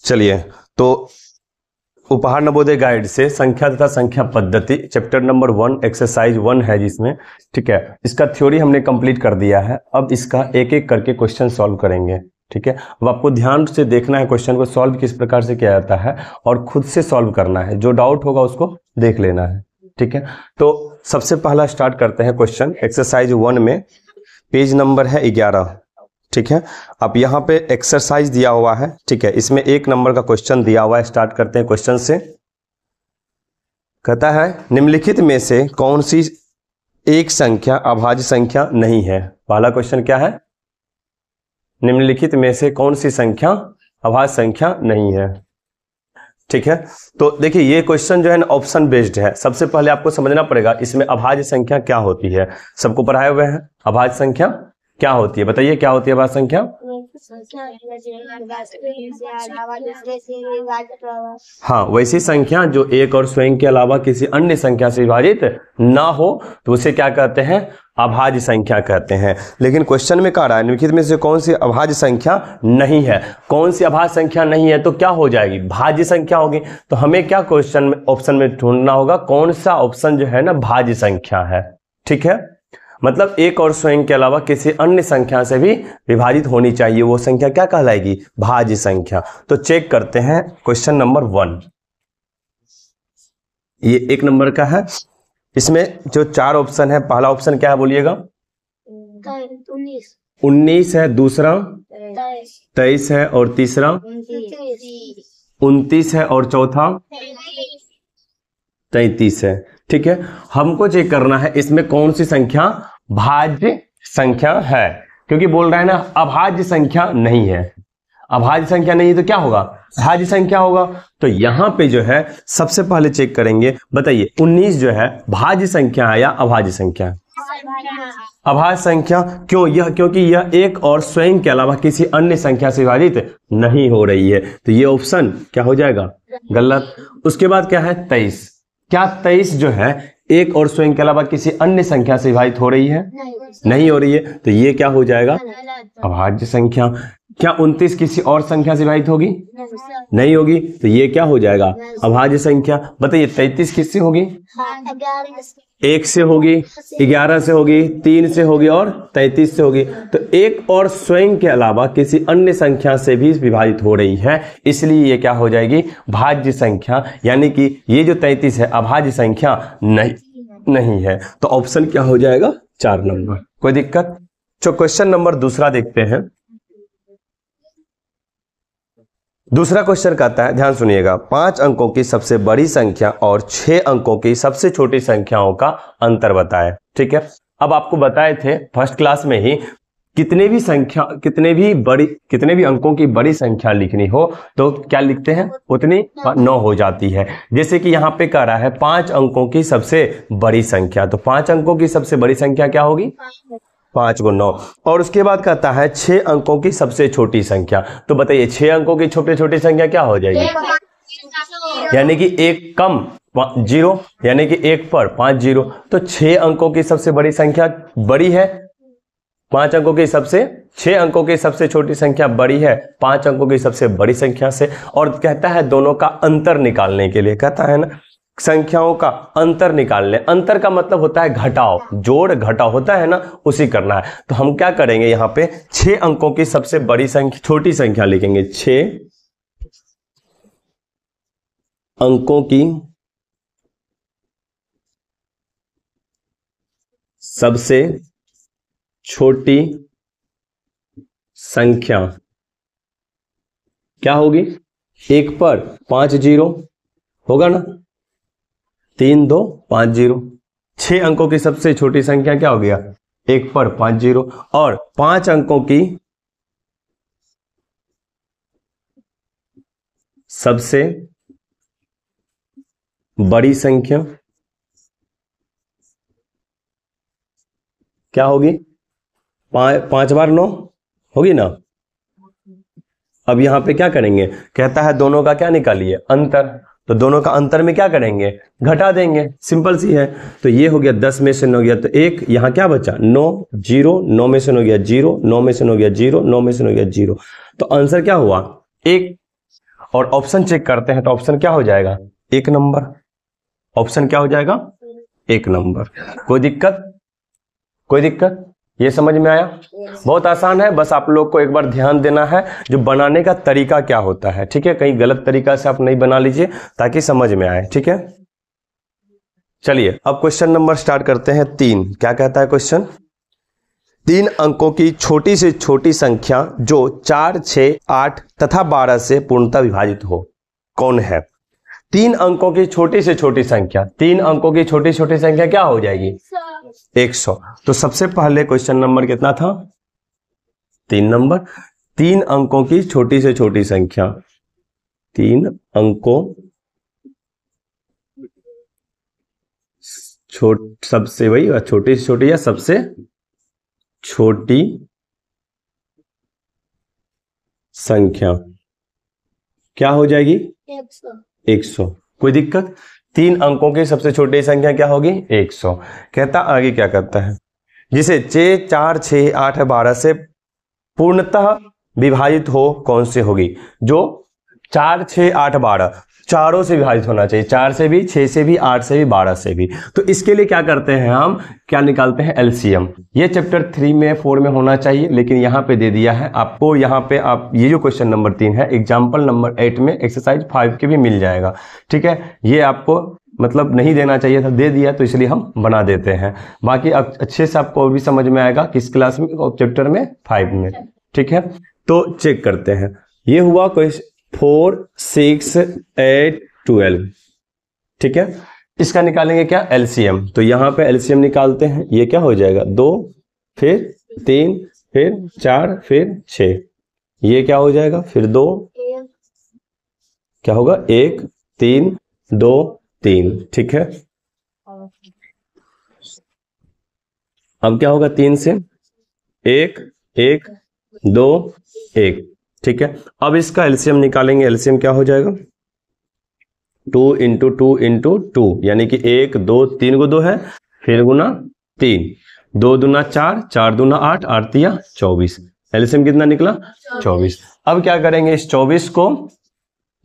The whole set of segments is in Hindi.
चलिए, तो उपहार नवोदय गाइड से संख्या तथा संख्या पद्धति चैप्टर नंबर 1 एक्सरसाइज 1 है जिसमें, ठीक है, इसका थ्योरी हमने कंप्लीट कर दिया है। अब इसका एक एक करके क्वेश्चन सॉल्व करेंगे, ठीक है। अब आपको ध्यान से देखना है क्वेश्चन को सॉल्व किस प्रकार से किया जाता है और खुद से सॉल्व करना है, जो डाउट होगा उसको देख लेना है, ठीक है। तो सबसे पहला स्टार्ट करते हैं क्वेश्चन एक्सरसाइज 1 में, पेज नंबर है 11, ठीक है। अब यहाँ पे एक्सरसाइज दिया हुआ है, ठीक है, इसमें 1 नंबर का क्वेश्चन दिया हुआ है। स्टार्ट करते हैं क्वेश्चन से। कहता है निम्नलिखित में से कौन सी एक संख्या अभाज्य संख्या नहीं है। पहला क्वेश्चन क्या है, निम्नलिखित में से कौन सी संख्या अभाज्य संख्या नहीं है, ठीक है। तो देखिए ये क्वेश्चन जो है ना ऑप्शन बेस्ड है। सबसे पहले आपको समझना पड़ेगा इसमें अभाज्य संख्या क्या होती है। सबको पढ़ाए हुए हैं अभाज्य संख्या क्या होती है, बताइए क्या होती है अभाज्य संख्या। हाँ, वैसी संख्या जो एक और स्वयं के अलावा किसी अन्य संख्या से विभाजित ना हो तो उसे क्या कहते हैं, अभाज्य संख्या कहते हैं। लेकिन क्वेश्चन में कह रहा है निम्नलिखित में से कौन सी अभाज्य संख्या नहीं है। कौन सी अभाज्य संख्या नहीं है तो क्या हो जाएगी, भाज्य संख्या होगी। तो हमें क्या क्वेश्चन में ऑप्शन में ढूंढना होगा कौन सा ऑप्शन जो है ना भाज्य संख्या है, ठीक है। मतलब एक और स्वयं के अलावा किसी अन्य संख्या से भी विभाजित होनी चाहिए, वो संख्या क्या कहलाएगी, भाज्य संख्या। तो चेक करते हैं क्वेश्चन नंबर 1, ये 1 नंबर का है। इसमें जो 4 ऑप्शन है, पहला ऑप्शन क्या है बोलिएगा, 19 है, दूसरा 23 है और तीसरा 29 है और चौथा 33 है, ठीक है। हमको चेक करना है इसमें कौन सी संख्या भाज्य संख्या है, क्योंकि बोल रहा है ना अभाज्य संख्या नहीं है। अभाज्य संख्या नहीं है तो क्या होगा, भाज्य संख्या होगा। तो यहां पे जो है सबसे पहले चेक करेंगे, बताइए 19 जो है भाज्य संख्या है या अभाज्य संख्या है। अभाज्य संख्या क्यों, यह क्योंकि यह एक और स्वयं के अलावा किसी अन्य संख्या से विभाजित नहीं हो रही है। तो ये ऑप्शन क्या हो जाएगा, गलत। उसके बाद क्या है 23, क्या 23 जो है एक और स्वयं के अलावा किसी अन्य संख्या से विभाजित हो रही है, नहीं हो रही है। तो ये क्या हो जाएगा, अभाज्य संख्या। क्या 29 किसी और संख्या से विभाजित होगी, नहीं होगी। तो ये क्या हो जाएगा, अभाज्य संख्या। बताइए 33 किससे होगी, 1 से होगी, 11 से होगी, 3 से होगी और 33 से होगी। तो एक और स्वयं के अलावा किसी अन्य संख्या से भी विभाजित हो रही है, इसलिए ये क्या हो जाएगी, भाज्य संख्या। यानी कि ये जो 33 है अभाज्य संख्या नहीं है। तो ऑप्शन क्या हो जाएगा, 4 नंबर। कोई दिक्कत। तो क्वेश्चन नंबर दूसरा देखते हैं। दूसरा क्वेश्चन कहता है, ध्यान सुनिएगा, 5 अंकों की सबसे बड़ी संख्या और 6 अंकों की सबसे छोटी संख्याओं का अंतर बताएं, ठीक है। अब आपको बताए थे फर्स्ट क्लास में ही कितने भी अंकों की बड़ी संख्या लिखनी हो तो क्या लिखते हैं, उतनी 9 हो जाती है। जैसे कि यहाँ पे कह रहा है 5 अंकों की सबसे बड़ी संख्या, तो 5 अंकों की सबसे बड़ी संख्या क्या होगी, 5 × 9। और उसके बाद कहता है 6 अंकों की सबसे छोटी संख्या। तो बताइए 6 अंकों की छोटी संख्या क्या हो जाएगी, यानी कि 1 कम 0, यानी कि 1 पर 5 0। तो 6 अंकों की सबसे बड़ी संख्या बड़ी है, 5 अंकों की सबसे 6 अंकों की सबसे छोटी संख्या बड़ी है 5 अंकों की सबसे बड़ी संख्या से। और कहता है दोनों का अंतर निकालने के लिए, कहता है ना संख्याओं का अंतर निकालने। अंतर का मतलब होता है घटाव, जोड़ घटाव होता है ना, उसी करना है। तो हम क्या करेंगे, यहां पे 6 अंकों की सबसे बड़ी संख्या छोटी संख्या लिखेंगे, 6 अंकों की सबसे छोटी संख्या क्या होगी, 1 पर 5 0 होगा ना, 3 2 5 0। 6 अंकों की सबसे छोटी संख्या क्या हो गया, 1 पर 5 0। और 5 अंकों की सबसे बड़ी संख्या क्या होगी, 5 बार 9 होगी ना। अब यहां पे क्या करेंगे, कहता है दोनों का क्या निकालिए, अंतर। तो दोनों का अंतर में क्या करेंगे, घटा देंगे, सिंपल सी है। तो ये हो गया 10 में से 9 गया तो 1, यहां क्या बचा 9 0, 9 में से 9 गया 0, 9 में से 9 गया 0, 9 में से 9 गया 0। तो आंसर क्या हुआ 1। और ऑप्शन चेक करते हैं तो ऑप्शन क्या हो जाएगा, 1 नंबर। ऑप्शन क्या हो जाएगा, 1 नंबर। कोई दिक्कत, कोई दिक्कत, ये समझ में आया? बहुत आसान है, बस आप लोग को एक बार ध्यान देना है जो बनाने का तरीका क्या होता है, ठीक है? कहीं गलत तरीका से आप नहीं बना लीजिए ताकि समझ में आए, ठीक है? चलिए अब क्वेश्चन नंबर स्टार्ट करते हैं 3। क्या कहता है क्वेश्चन? 3 अंकों की छोटी से छोटी संख्या जो 4, 6, 8 तथा 12 से पूर्णतः विभाजित हो, कौन है? 3 अंकों की छोटी से छोटी संख्या, 3 अंकों की छोटी छोटी संख्या क्या हो जाएगी, 100। तो सबसे पहले क्वेश्चन नंबर कितना था, 3 नंबर। 3 अंकों की छोटी से छोटी संख्या, 3 अंकों सबसे, वही छोटी से छोटी या सबसे छोटी संख्या क्या हो जाएगी, 100। कोई दिक्कत? 3 अंकों की सबसे छोटी संख्या क्या होगी, 100। कहता आगे क्या करता है, जिसे 6, 4, 6, 8, 12 से पूर्णतः विभाजित हो, कौन से होगी? जो 4, 6, 8, 12 चारों से विभाजित होना चाहिए, 4 से भी, 6 से भी, 8 से भी, 12 से भी। तो इसके लिए क्या करते हैं हम, क्या निकालते हैं, एलसीएम। ये चैप्टर 3 में 4 में होना चाहिए, लेकिन यहाँ पे दे दिया है आपको। यहाँ पे आप ये जो क्वेश्चन नंबर 3 है, एग्जाम्पल नंबर 8 में एक्सरसाइज 5 के भी मिल जाएगा, ठीक है? ये आपको मतलब नहीं देना चाहिए था, दे दिया तो इसलिए हम बना देते हैं। बाकी अब अच्छे से आपको भी समझ में आएगा किस क्लास में, चैप्टर में 5 में, ठीक है? तो चेक करते हैं। ये हुआ क्वेश्चन 4, 6, 8, 12, ठीक है? इसका निकालेंगे क्या, एलसीएम। तो यहां पे एलसीएम निकालते हैं। ये क्या हो जाएगा, 2, फिर 3, फिर 4, फिर 6। ये क्या हो जाएगा, फिर 2, क्या होगा, 1, 3, 2, 3, ठीक है? अब क्या होगा, 3 से 1, 1, 2, 1, ठीक है? अब इसका एलसीएम निकालेंगे। एलसीएम क्या हो जाएगा, 2 × 2 × 2, यानी कि 1, 2, 3 को 2 है, फिर गुना 3, 2 दूना 4, 4 दूना 8, 8 तिया 24। एलसीएम कितना निकला, 24। अब क्या करेंगे, इस 24 को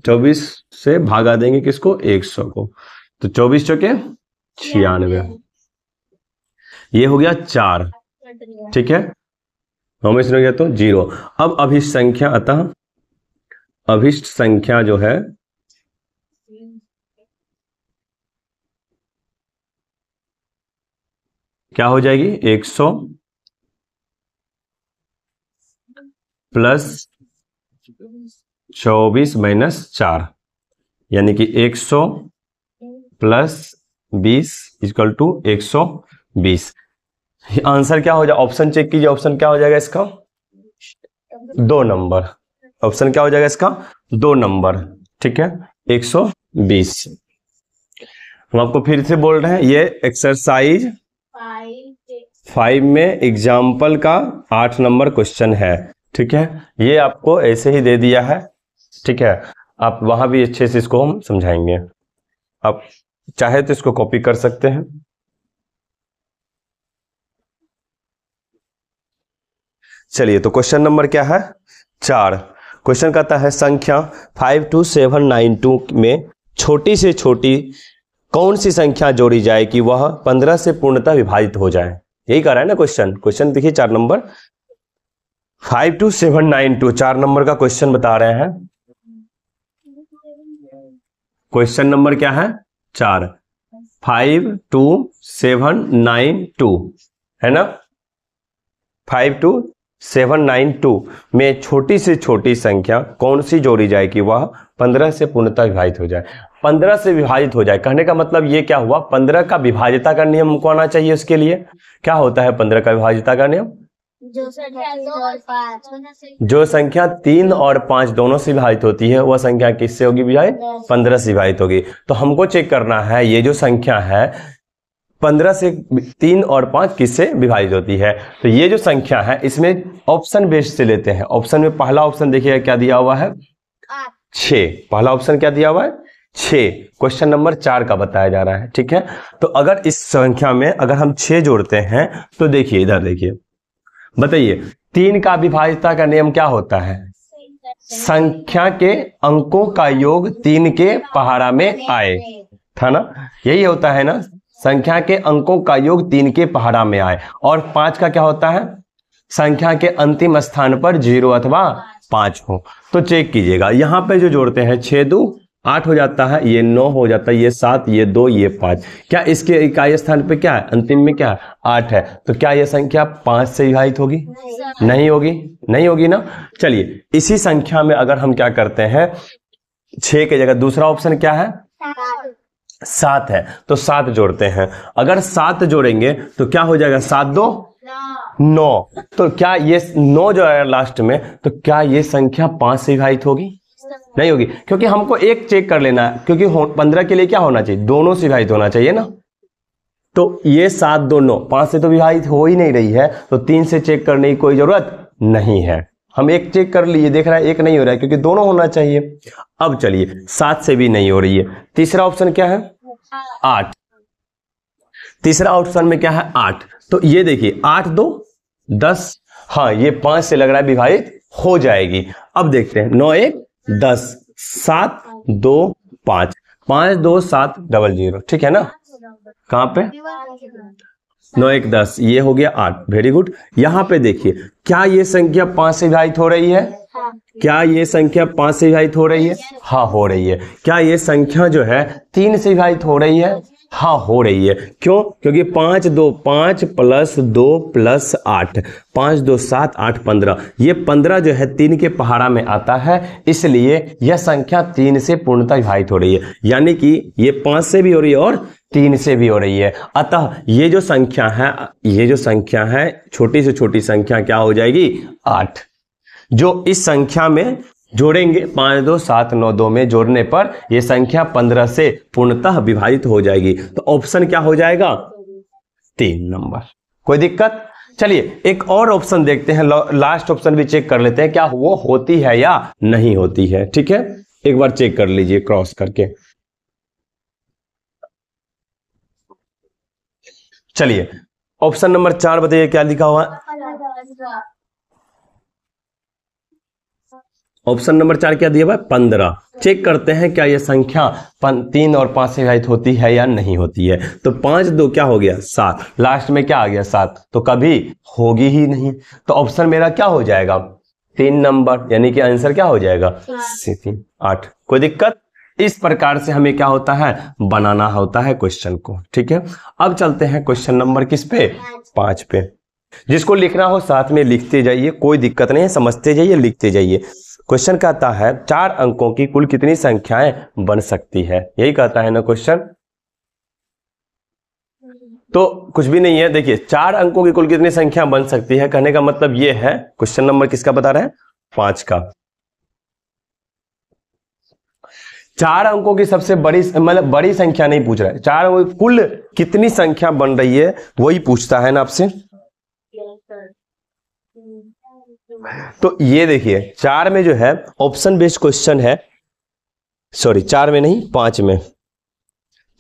24 से भागा देंगे किसको, 100 को। तो 24 चौके 96, ये हो गया 4, ठीक है? हम इसमें गया तो 0। अब अभिष्ट संख्या, अतः अभिष्ट संख्या जो है क्या हो जाएगी, 100 प्लस 24 माइनस 4, यानी कि 100 प्लस 20 इक्वल टू 120। आंसर क्या हो जाएगा, ऑप्शन चेक कीजिए। ऑप्शन क्या हो जाएगा इसका, 2 नंबर। ऑप्शन क्या हो जाएगा इसका, 2 नंबर, ठीक है? 120। हम आपको फिर से बोल रहे हैं, ये एक्सरसाइज 5 में एग्जाम्पल का 8 नंबर क्वेश्चन है, ठीक है? ये आपको ऐसे ही दे दिया है, ठीक है? आप वहां भी अच्छे से इसको हम समझाएंगे। आप चाहे तो इसको कॉपी कर सकते हैं। चलिए, तो क्वेश्चन नंबर क्या है, 4। क्वेश्चन कहता है संख्या 52792 में छोटी से छोटी कौन सी संख्या जोड़ी जाए कि वह 15 से पूर्णतः विभाजित हो जाए। यही कह रहा है ना क्वेश्चन। क्वेश्चन देखिए 4 नंबर, 52792 4 नंबर का क्वेश्चन बता रहे हैं। क्वेश्चन नंबर क्या है, 4, 52792 है ना? 52792 में छोटी से छोटी संख्या कौन सी जोड़ी जाए कि वह 15 से पूर्णतः विभाजित हो जाए। 15 से विभाजित हो जाए कहने का मतलब ये क्या हुआ, 15 का विभाजिता का नियम हमको आना चाहिए। उसके लिए क्या होता है 15 का विभाजिता का नियम, जो संख्या 3 और 5 दोनों से विभाजित होती है वह संख्या किससे होगी विभाजित, 15 से विभाजित होगी। तो हमको चेक करना है ये जो संख्या है 15 से 3 और 5 किससे विभाजित होती है। तो ये जो संख्या है इसमें ऑप्शन बेस्ड से लेते हैं। ऑप्शन में पहला ऑप्शन देखिएगा क्या दिया हुआ है, 6। पहला ऑप्शन क्या दिया हुआ है, 6। क्वेश्चन नंबर 4 का बताया जा रहा है, ठीक है। तो अगर इस संख्या में अगर हम 6 जोड़ते हैं तो देखिए इधर देखिए, बताइए 3 का विभाजिता का नियम क्या होता है, संख्या के अंकों का योग 3 के पहाड़ा में आए, था ना, यही होता है ना, संख्या के अंकों का योग 3 के पहाड़ा में आए। और 5 का क्या होता है, संख्या के अंतिम स्थान पर 0 अथवा 5 हो। तो चेक कीजिएगा, यहां पे जो जोड़ते हैं 6 2 8 हो जाता है, ये 9 हो जाता है, ये 7, ये 2, ये 5। क्या इसके इकाई स्थान पे क्या है, अंतिम में क्या है, 8 है। तो क्या यह संख्या 5 से विभाजित होगी, नहीं होगी, नहीं होगी ना। चलिए इसी संख्या में अगर हम क्या करते हैं, 6 की जगह दूसरा ऑप्शन क्या है, 7 है, तो 7 जोड़ते हैं। अगर 7 जोड़ेंगे तो क्या हो जाएगा, 7 2 9। तो क्या ये 9 जो है लास्ट में, तो क्या ये संख्या 5 से विभाजित होगी, नहीं होगी, क्योंकि हमको एक चेक कर लेना है, क्योंकि 15 के लिए क्या होना चाहिए, दोनों से विभाजित होना चाहिए ना। तो ये 7 2 9, 5 से तो विभाजित हो ही नहीं रही है, तो 3 से चेक करने की कोई जरूरत नहीं है। हम एक चेक कर लिए, देख रहा है एक नहीं हो रहा है, क्योंकि दोनों होना चाहिए। अब चलिए 7 से भी नहीं हो रही है, तीसरा ऑप्शन क्या है, 8। तीसरा ऑप्शन में क्या है, 8। तो ये देखिए 8 2 10, हाँ ये 5 से लग रहा है विभाजित हो जाएगी। अब देखते हैं, 9 1 10, 7 2 5, 5 2 7 0 0, ठीक है ना। कहां पे, 9 1 10, ये हो गया 8, वेरी गुड। यहां पे देखिए, क्या ये संख्या 5 से विभाजित हो रही है, क्या ये संख्या 5 से विभाजित हो रही है, हाँ हो रही है। क्या ये संख्या जो है 3 से विभाजित हो रही है, हाँ हो रही है। क्यों, क्योंकि 5 2 5 प्लस 2 प्लस 8, 5 2 7 8 15, ये 15 जो है 3 के पहाड़ा में आता है, इसलिए यह संख्या 3 से पूर्णतः विभाजित हो रही है। यानी कि ये 5 से भी हो रही है और 3 से भी हो रही है। अतः ये जो संख्या है, ये जो संख्या है, छोटी से छोटी संख्या क्या हो जाएगी, 8, जो इस संख्या में जोड़ेंगे 5 2 7 9 2 में जोड़ने पर यह संख्या 15 से पूर्णतः विभाजित हो जाएगी। तो ऑप्शन क्या हो जाएगा, 3 नंबर। कोई दिक्कत, चलिए एक और ऑप्शन देखते हैं, लास्ट ऑप्शन भी चेक कर लेते हैं, क्या वो होती है या नहीं होती है। ठीक है, एक बार चेक कर लीजिए क्रॉस करके। चलिए ऑप्शन नंबर 4 बताइए क्या लिखा हुआ है, ऑप्शन नंबर 4 क्या दिया हुआ है, 15। चेक करते हैं क्या यह संख्या 3 और 5 से विभाजित होती है या नहीं होती है। तो 5 2 क्या हो गया, 7, लास्ट में क्या आ गया 7, तो कभी होगी ही नहीं। तो ऑप्शन मेरा क्या हो जाएगा, 3 नंबर, यानी कि आंसर क्या हो जाएगा, 3 8। कोई दिक्कत, इस प्रकार से हमें क्या होता है, बनाना होता है क्वेश्चन को। ठीक है, अब चलते हैं क्वेश्चन नंबर किस पे, 5 पे। जिसको लिखना हो साथ में लिखते जाइए, कोई दिक्कत नहीं है, समझते जाइए, लिखते जाइए। क्वेश्चन कहता है 4 अंकों की कुल कितनी संख्याएं बन सकती है, यही कहता है ना क्वेश्चन। तो कुछ भी नहीं है, देखिए 4 अंकों की कुल कितनी संख्या बन सकती है, कहने का मतलब ये है, क्वेश्चन नंबर किसका बता रहे हैं, 5 का। 4 अंकों की सबसे बड़ी, मतलब बड़ी संख्या नहीं पूछ रहा है, 4 अंकों की कुल कितनी संख्या बन रही है वही पूछता है ना आपसे। तो ये देखिए 4 में जो है ऑप्शन बेस्ड क्वेश्चन है, सॉरी 4 में नहीं 5 में,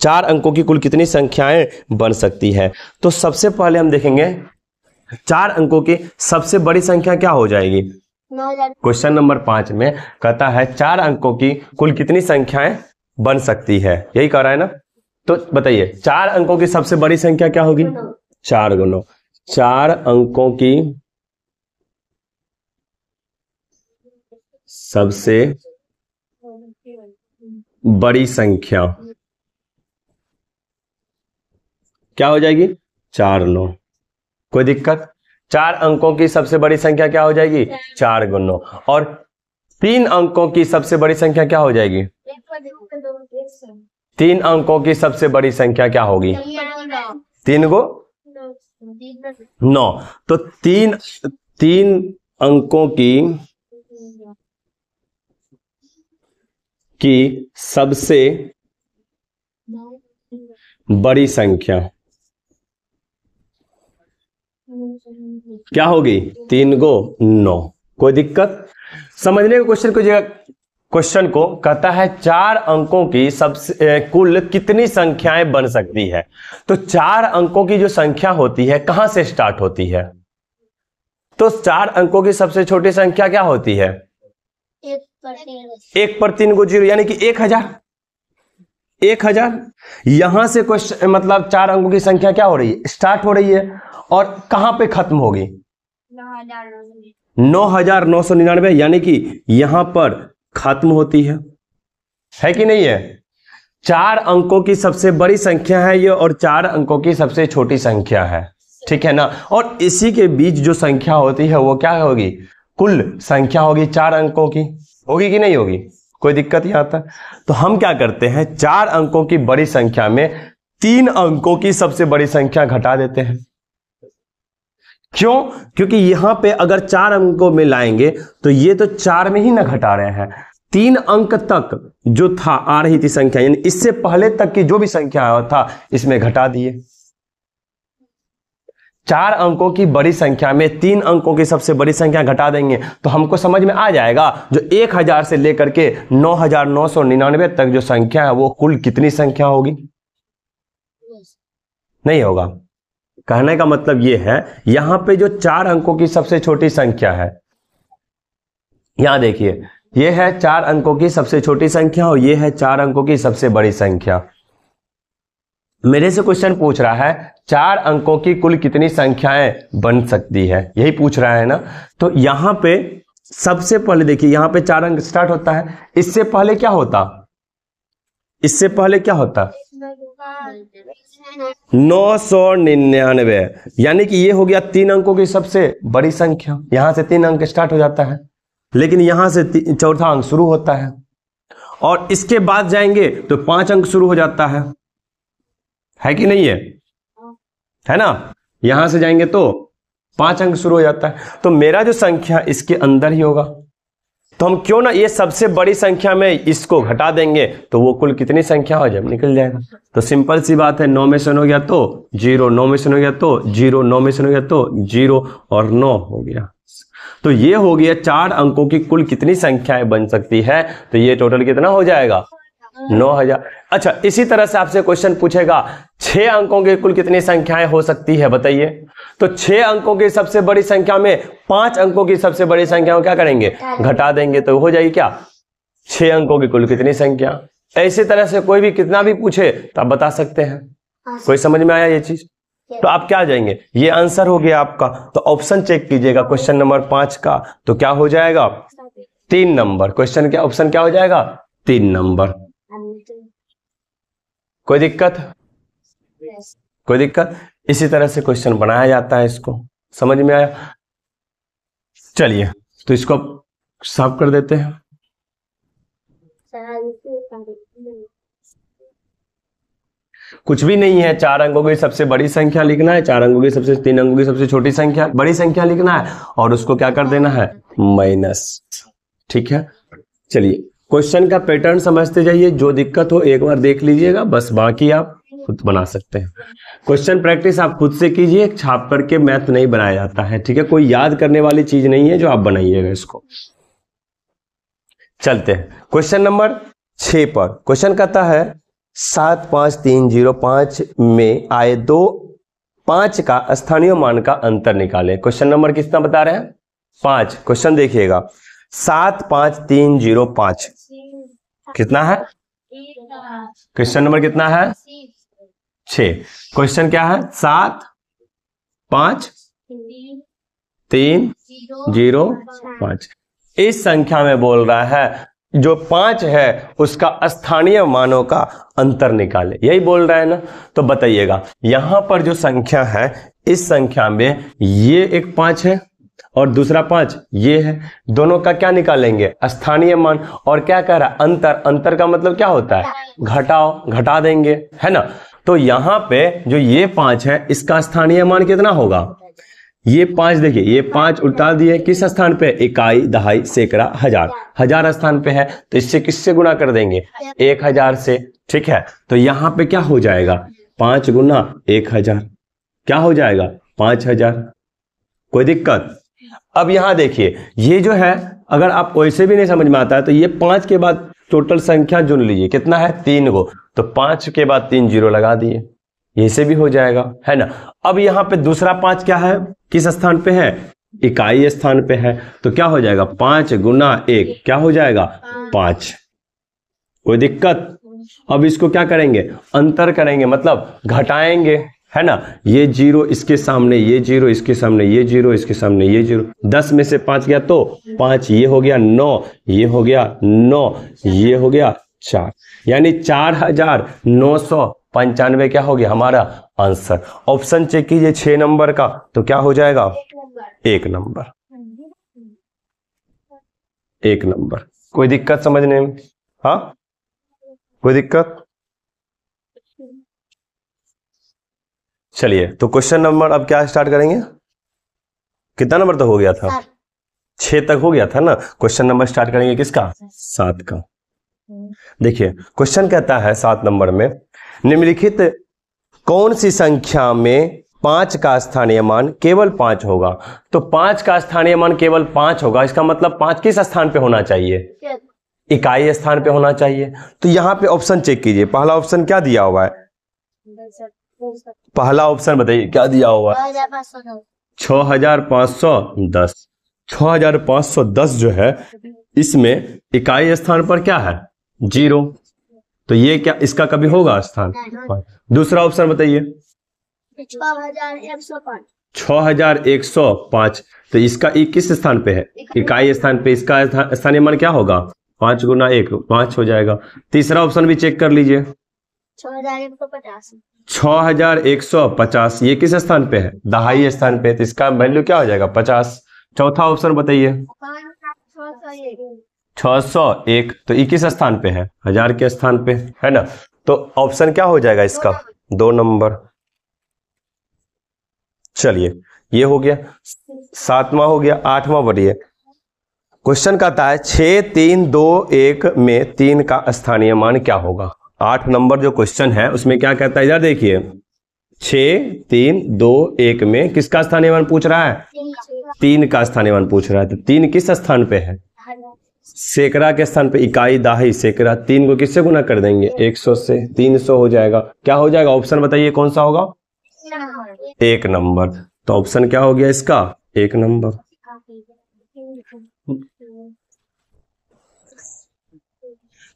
4 अंकों की कुल कितनी संख्याएं बन सकती है। तो सबसे पहले हम देखेंगे 4 अंकों की सबसे बड़ी संख्या क्या हो जाएगी। क्वेश्चन नंबर 5 में कहता है 4 अंकों की कुल कितनी संख्याएं बन सकती है, यही कह रहा है ना। तो बताइए 4 अंकों की सबसे बड़ी संख्या क्या होगी, 4 गुना 4 अंकों की सबसे बड़ी संख्या क्या हो जाएगी, 4 9। कोई दिक्कत, 4 अंकों की सबसे बड़ी संख्या क्या हो जाएगी, 4 गुना, और 3 अंकों की सबसे बड़ी संख्या क्या हो जाएगी, 3 अंकों की सबसे बड़ी संख्या क्या होगी, 3 गो 9। तो 3 अंकों की सबसे बड़ी संख्या क्या होगी, 3 गो 9। कोई दिक्कत, समझने के क्वेश्चन को जगह, क्वेश्चन को कहता है 4 अंकों की सबसे कुल कितनी संख्याएं बन सकती है। तो 4 अंकों की जो संख्या होती है कहां से स्टार्ट होती है, तो 4 अंकों की सबसे छोटी संख्या क्या होती है, 1 पर 3 को 0 यानी कि 1000। 1000 यहां से क्वेश्चन मतलब 4 अंकों की संख्या क्या हो रही है, स्टार्ट हो रही है और कहां पे खत्म होगी, 9999, यानी कि यहां पर खत्म होती है कि नहीं है। 4 अंकों की सबसे बड़ी संख्या है ये और 4 अंकों की सबसे छोटी संख्या है, ठीक है ना। और इसी के बीच जो संख्या होती है वो क्या होगी, कुल संख्या होगी 4 अंकों की, होगी कि नहीं होगी, कोई दिक्कत यहां तक। तो हम क्या करते हैं, 4 अंकों की बड़ी संख्या में 3 अंकों की सबसे बड़ी संख्या घटा देते हैं। क्यों, क्योंकि यहां पे अगर 4 अंकों में लाएंगे तो ये तो 4 में ही ना घटा रहे हैं, 3 अंक तक जो था आ रही थी संख्या, यानी इससे पहले तक की जो भी संख्या था इसमें घटा दिए। 4 अंकों की बड़ी संख्या में 3 अंकों की सबसे बड़ी संख्या घटा देंगे तो हमको समझ में आ जाएगा जो 1000 से लेकर के 9999 तक जो संख्या है वो कुल कितनी संख्या होगी, नहीं होगा। कहने का मतलब ये है यहां पे जो 4 अंकों की सबसे छोटी संख्या है, यहां देखिए ये है 4 अंकों की सबसे छोटी संख्या और ये है 4 अंकों की सबसे बड़ी संख्या। मेरे से क्वेश्चन पूछ रहा है 4 अंकों की कुल कितनी संख्याएं बन सकती है, यही पूछ रहा है ना। तो यहां पे सबसे पहले देखिए यहां पे 4 अंक स्टार्ट होता है, इससे पहले क्या होता, इससे पहले क्या होता 999, यानी कि ये हो गया 3 अंकों की सबसे बड़ी संख्या। यहां से 3 अंक स्टार्ट हो जाता है लेकिन यहां से चौथा अंक शुरू होता है और इसके बाद जाएंगे तो 5 अंक शुरू हो जाता है कि नहीं है ना। यहां से जाएंगे तो 5 अंक शुरू हो जाता है, तो मेरा जो संख्या इसके अंदर ही होगा। तो हम क्यों ना ये सबसे बड़ी संख्या में इसको घटा देंगे तो वो कुल कितनी संख्या हो जाए निकल जाएगा। तो सिंपल सी बात है, 9 में से हो गया तो 0, 9 में से हो गया तो 0, 9 में से हो गया तो 0 और 9 हो गया। तो ये हो गया 4 अंकों की कुल कितनी संख्याएं बन सकती है, तो ये टोटल कितना हो जाएगा 9000। अच्छा, इसी तरह से आपसे क्वेश्चन पूछेगा 6 अंकों की कुल कितनी संख्याएं हो सकती है बताइए। तो 6 अंकों की सबसे बड़ी संख्या में 5 अंकों की सबसे बड़ी संख्या को क्या करेंगे, घटा देंगे, तो हो जाएगी क्या 6 अंकों की कुल कितनी संख्या। ऐसी तरह से कोई भी कितना भी पूछे तो आप बता सकते हैं। कोई समझ में आया ये चीज, तो आप क्या जाएंगे, ये आंसर हो गया आपका। तो ऑप्शन चेक कीजिएगा क्वेश्चन नंबर 5 का, तो क्या हो जाएगा 3 नंबर। क्वेश्चन क्या ऑप्शन क्या हो जाएगा 3 नंबर। कोई दिक्कत, कोई दिक्कत। इसी तरह से क्वेश्चन बनाया जाता है, इसको समझ में आया। चलिए तो इसको साफ कर देते हैं। कुछ भी नहीं है, 4 अंकों की सबसे बड़ी संख्या लिखना है, 4 अंकों की सबसे 3 अंकों की सबसे छोटी संख्या बड़ी संख्या लिखना है और उसको क्या कर देना है माइनस, ठीक है। चलिए क्वेश्चन का पैटर्न समझते जाइए, जो दिक्कत हो एक बार देख लीजिएगा, बस बाकी आप खुद बना सकते हैं। क्वेश्चन प्रैक्टिस आप खुद से कीजिए, छाप करके मैथ नहीं बनाया जाता है, ठीक है। कोई याद करने वाली चीज नहीं है जो आप बनाइएगा इसको। चलते हैं क्वेश्चन नंबर 6 पर। क्वेश्चन कहता है 75305 में आए 2 5 का स्थानीय मान का अंतर निकाले। क्वेश्चन नंबर कितना बता रहे हैं 5। क्वेश्चन देखिएगा 75305 कितना है, क्वेश्चन नंबर कितना है 6। क्वेश्चन क्या है 75305। इस संख्या में बोल रहा है जो 5 है उसका स्थानीय मानों का अंतर निकाले, यही बोल रहा है ना। तो बताइएगा यहां पर जो संख्या है इस संख्या में ये एक 5 है और दूसरा 5 ये है, दोनों का क्या निकालेंगे स्थानीय मान। और क्या कह रहा है अंतर, अंतर का मतलब क्या होता है घटाओ, घटा देंगे, है ना। तो यहां पे जो ये 5 है इसका स्थानीय मान कितना होगा, ये 5 देखिए, ये 5 उल्टा दिए किस स्थान पे, इकाई, दहाई, सैकड़ा, हजार, हजार स्थान पे है, तो इससे किससे गुणा कर देंगे 1000 से, ठीक है। तो यहां पे क्या हो जाएगा 5 गुना 1000 क्या हो जाएगा 5000। कोई दिक्कत। अब यहां देखिए ये जो है अगर आप वैसे भी नहीं समझ में आता है तो ये 5 के बाद टोटल संख्या चुन लीजिए, कितना है 3 गो, तो 5 के बाद 3 जीरो लगा दिए, ये से भी हो जाएगा, है ना। अब यहां पे दूसरा 5 क्या है किस स्थान पे है इकाई स्थान पे है तो क्या हो जाएगा 5 गुना 1 क्या हो जाएगा 5। कोई दिक्कत? अब इसको क्या करेंगे अंतर करेंगे मतलब घटाएंगे है ना। ये 0 इसके सामने, ये 0 इसके सामने, ये 0 इसके सामने, ये 0। 10 में से 5 गया तो 5, ये हो गया 9, ये हो गया 9, ये हो गया 4, यानी 4995 क्या हो गया हमारा आंसर। ऑप्शन चेक कीजिए 6 नंबर का तो क्या हो जाएगा 1 नंबर। 1 नंबर। कोई दिक्कत समझने में? हाँ कोई दिक्कत? चलिए तो क्वेश्चन नंबर अब क्या स्टार्ट करेंगे। कितना नंबर तक हो गया था? 6 तक हो गया था ना। क्वेश्चन नंबर स्टार्ट करेंगे किसका 7 का। देखिए क्वेश्चन कहता है 7 नंबर में निम्नलिखित कौन सी संख्या में 5 का स्थानीय मान केवल 5 होगा। तो 5 का स्थानीय मान केवल 5 होगा, इसका मतलब 5 किस स्थान पे होना चाहिए इकाई स्थान पे होना चाहिए। तो यहाँ पे ऑप्शन चेक कीजिए। पहला ऑप्शन क्या दिया हुआ है? पहला ऑप्शन बताइए क्या दिया हुआ है 6510। 6510 जो है इसमें इकाई स्थान पर क्या है 0, तो ये क्या इसका कभी होगा स्थान। दूसरा ऑप्शन बताइए 6105। तो इसका किस स्थान पे है इकाई स्थान पे, इसका स्थानीय मान क्या होगा 5 गुना 1 5 हो जाएगा। तीसरा ऑप्शन भी चेक कर लीजिए 6150, ये किस स्थान पे है दहाई स्थान पे, तो इसका वैल्यू क्या हो जाएगा 50। चौथा ऑप्शन बताइए 601, तो ये किस स्थान पे है 1000 के स्थान पे है ना। तो ऑप्शन क्या हो जाएगा इसका 2 नंबर। चलिए ये हो गया 7वां हो गया। 8वां बढ़िए। क्वेश्चन कहता है 6321 में 3 का स्थानीय मान क्या होगा। 8 नंबर जो क्वेश्चन है उसमें क्या कहता है इधर देखिए 6321 में किसका स्थानीय मान पूछ रहा है 3 का स्थानीय मान पूछ रहा है। तो 3 किस स्थान पे है सैकड़ा के स्थान पे, इकाई दहाई सैकड़ा। 3 को किससे गुना कर देंगे 100 से, 300 हो जाएगा। क्या हो जाएगा ऑप्शन बताइए कौन सा होगा 1 नंबर। तो ऑप्शन क्या हो गया इसका 1 नंबर।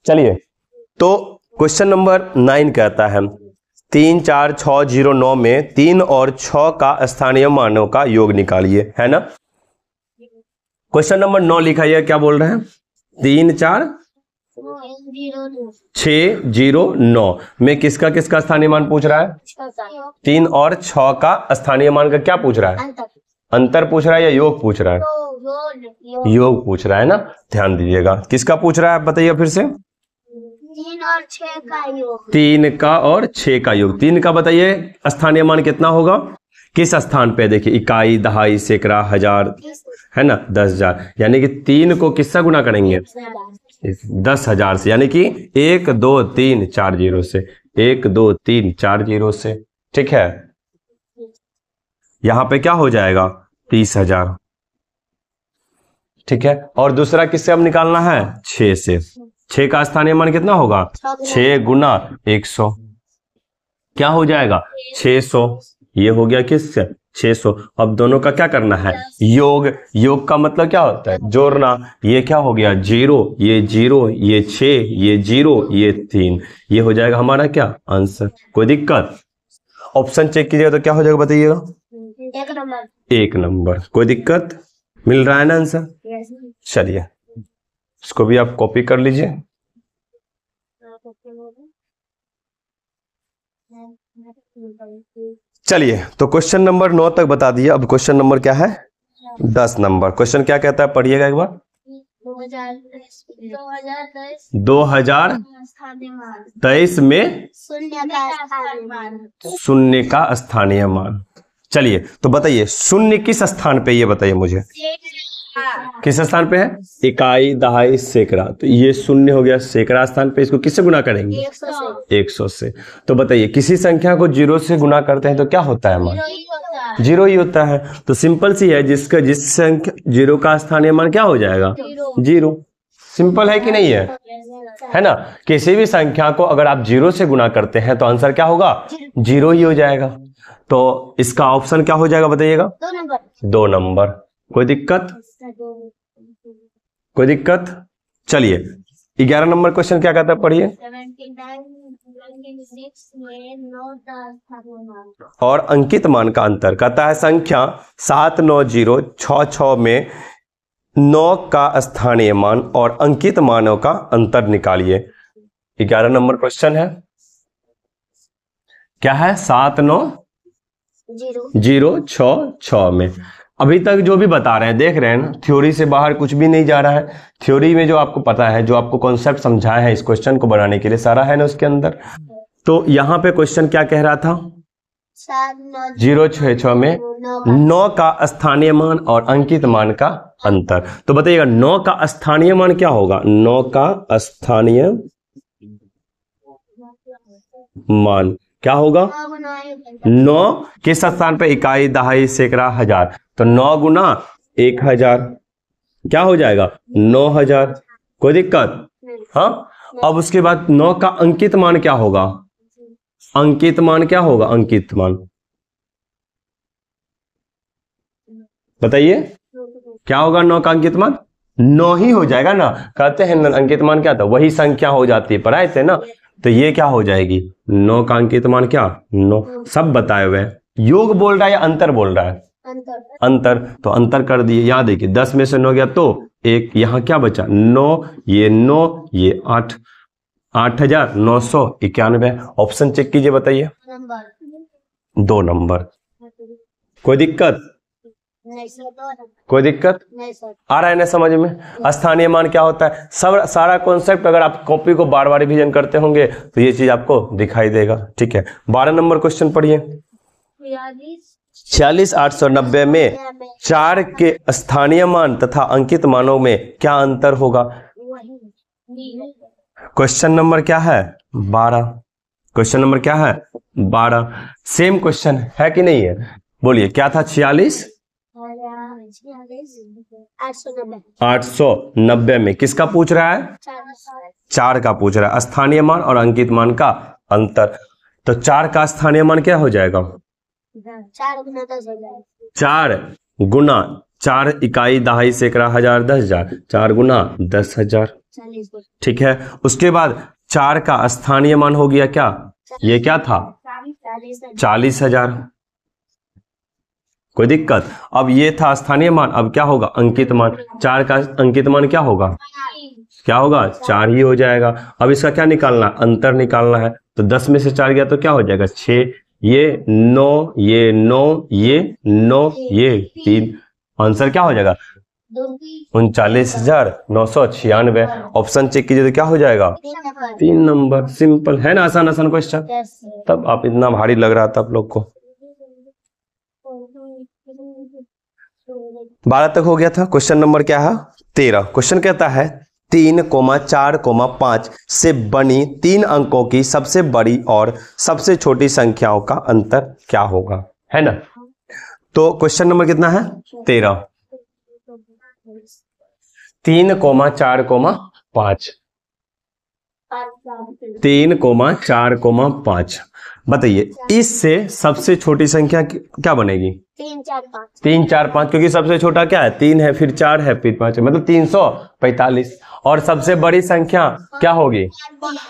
चलिए तो क्वेश्चन नंबर 9 कहता है 34609 में 3 और 6 का स्थानीय मानों का योग निकालिए, है ना। क्वेश्चन नंबर 9 लिखा है, क्या बोल रहे हैं 34609 में किसका किसका स्थानीय मान पूछ रहा है 3 और 6 का स्थानीय मान का क्या पूछ रहा है अंतर पूछ रहा है या योग पूछ रहा है योग पूछ रहा है ना। ध्यान दीजिएगा किसका पूछ रहा है आप बताइए फिर से 3 और 6 का योग। 3 का और 6 का योग। 3 का बताइए स्थानीय मान कितना होगा किस स्थान पे, देखिए इकाई दहाई सैकड़ा हजार है ना 10,000, यानी कि 3 को किससे गुना करेंगे 10,000 से, यानी कि 1 2 3 4 0 से 1 2 3 4 0 से। ठीक है यहां पे क्या हो जाएगा 30,000। ठीक है और दूसरा किससे अब निकालना है 6 से। 6 का स्थानीय मान कितना होगा 6 गुना 100 क्या हो जाएगा 600। ये हो गया किससे 600। अब दोनों का क्या करना है योग। योग का मतलब क्या होता है जोड़ना। ये क्या हो गया 0 ये 0 ये 6 ये 0 ये 3, ये हो जाएगा हमारा क्या आंसर। कोई दिक्कत? ऑप्शन चेक कीजिएगा तो क्या हो जाएगा बताइएगा 1 नंबर। 1 नंबर। कोई दिक्कत? मिल रहा है ना आंसर। चलिए इसको भी आप कॉपी कर लीजिए। चलिए तो क्वेश्चन नंबर 9 तक बता दिए। अब क्वेश्चन नंबर क्या है 10 नंबर। क्वेश्चन क्या कहता है पढ़िएगा एक बार। 2023 में शून्य का स्थानीय मान। चलिए तो बताइए शून्य किस स्थान पे, ये बताइए मुझे किस स्थान पे है इकाई दहाई सैकड़ा। तो ये शून्य हो गया सैकड़ा स्थान पे, इसको किससे गुना करेंगे 100 से। तो बताइए किसी संख्या को 0 से गुना करते हैं तो क्या होता है मान 0 ही होता है। तो सिंपल सी है जिस संख्या 0 का स्थानीय मान क्या हो जाएगा 0। सिंपल है कि नहीं है ना। किसी भी संख्या को अगर आप 0 से गुना करते हैं तो आंसर क्या होगा 0 ही हो जाएगा। तो इसका ऑप्शन क्या हो जाएगा बताइएगा 2 नंबर। 2 नंबर। कोई दिक्कत? कोई दिक्कत? चलिए 11 नंबर क्वेश्चन क्या कहता है, पढ़िए। 76 में 9 का स्थानीय मान और अंकित मान का अंतर कहता है संख्या 79066 में 9 का स्थानीय मान और अंकित मानों का अंतर निकालिए। 11 नंबर क्वेश्चन है, क्या है? 79066 में अभी तक जो भी बता रहे हैं, देख रहे हैं ना, थ्योरी से बाहर कुछ भी नहीं जा रहा है। थ्योरी में जो आपको पता है, जो आपको कॉन्सेप्ट समझाया है इस क्वेश्चन को बनाने के लिए, सारा है ना उसके अंदर। तो यहाँ पे क्वेश्चन क्या कह रहा था? 066 में 9 का स्थानीय मान और अंकित मान का अंतर। तो बताइएगा 9 का स्थानीय मान क्या होगा? 9 का स्थानीय मान क्या होगा? 9 किस स्थान पे? इकाई, दहाई, सैकड़ा, हजार। तो 9 गुना 1000 क्या हो जाएगा? 9000। कोई दिक्कत? हाँ। अब उसके बाद 9 का अंकित मान क्या होगा? अंकित मान क्या होगा? अंकित मान बताइए क्या होगा? 9 का अंकित मान 9 ही हो जाएगा ना। कहते हैं ना अंकित मान क्या था? वही संख्या हो जाती है, पढ़ाए थे ना। तो ये क्या हो जाएगी? 9 का अंकित मान क्या? 9। सब बताए हुए हैं। योग बोल रहा है या अंतर बोल रहा है? अंतर। तो अंतर कर दिए। यहां देखिए 10 में से 9 गया तो 1, यहां क्या बचा? 9, ये 9, ये 8, 8991। ऑप्शन चेक कीजिए, बताइए। 2 नंबर। कोई दिक्कत? कोई दिक्कत? आ रहा है ना समझ में? स्थानीय मान क्या होता है? सब सारा कॉन्सेप्ट अगर आप कॉपी को बार बार रिवीजन करते होंगे तो ये चीज आपको दिखाई देगा। ठीक है, 12 नंबर क्वेश्चन पढ़िए। 46890 में 4 के स्थानीय मान तथा अंकित मानों में क्या अंतर होगा? क्वेश्चन नंबर क्या है? 12। क्वेश्चन नंबर क्या है? 12। सेम क्वेश्चन है कि नहीं है? बोलिए क्या था? 890 में किसका पूछ रहा है? 4 का पूछ रहा है, स्थानीय मान और अंकित मान का अंतर। तो 4 का स्थानीय मान क्या हो जाएगा? 4 गुना 4 इकाई, दहाई, सैकड़ा, हजार, 10,000। 4 गुना 10,000। ठीक है, उसके बाद 4 का स्थानीय मान हो गया क्या? ये क्या था? 40,000। कोई दिक्कत? अब ये था स्थानीय मान, अब क्या होगा? अंकित मान। 4 का अंकित मान क्या होगा? क्या होगा? 4 ही हो जाएगा। अब इसका क्या निकालना? अंतर निकालना है। तो 10 में से 4 गया तो क्या हो जाएगा? 6, ये 9, ये 9, ये 9, ये 3। आंसर क्या हो जाएगा? 39,996। ऑप्शन चेक कीजिए तो क्या हो जाएगा? 3 नंबर। सिंपल है ना? आसान आसान क्वेश्चन। तब आप इतना भारी लग रहा था आप लोग को। 12 तक हो गया था। क्वेश्चन नंबर क्या है? 13। क्वेश्चन कहता है 3,4,5 से बनी 3 अंकों की सबसे बड़ी और सबसे छोटी संख्याओं का अंतर क्या होगा? है ना? तो क्वेश्चन नंबर कितना है? 13। 3,4,5 3,4,5 बताइए इससे सबसे छोटी संख्या क्या बनेगी? 3, 4, 5। 3, 4, 5 क्योंकि सबसे छोटा क्या है? 3 है, फिर 4 है, फिर 5 है, मतलब 345। और सबसे बड़ी संख्या क्या होगी?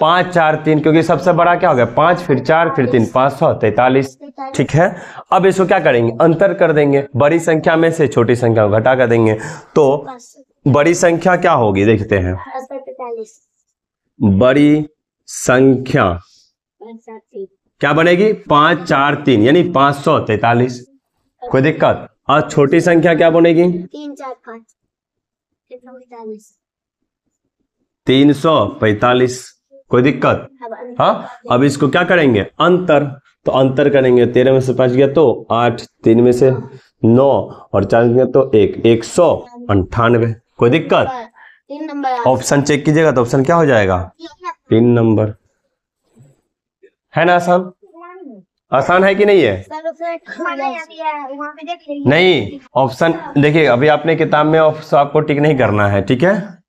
5, 4, 3 क्योंकि सबसे बड़ा क्या हो गया? 5, फिर 4, फिर 3, 543। ठीक है, अब इसको क्या करेंगे? अंतर कर देंगे। बड़ी संख्या में से छोटी संख्या को घटा कर देंगे तो बड़ी संख्या क्या होगी? देखते हैं। बड़ी संख्या क्या बनेगी? 5, 4, 3 यानी 543। कोई दिक्कत? और छोटी संख्या क्या बनेगी? 3, 4, 5 345। कोई दिक्कत? हाँ, अब इसको क्या करेंगे? अंतर। तो अंतर करेंगे। 13 में से 5 गया तो 8, 3 में से 9 और 4 में गया तो 1, 198। कोई दिक्कत? 3 नंबर। ऑप्शन चेक कीजिएगा तो ऑप्शन क्या हो जाएगा? 3 नंबर। है ना? आसान आसान है कि नहीं है? नहीं, ऑप्शन देखिए अभी आपने किताब में आपको टिक नहीं करना है। ठीक है,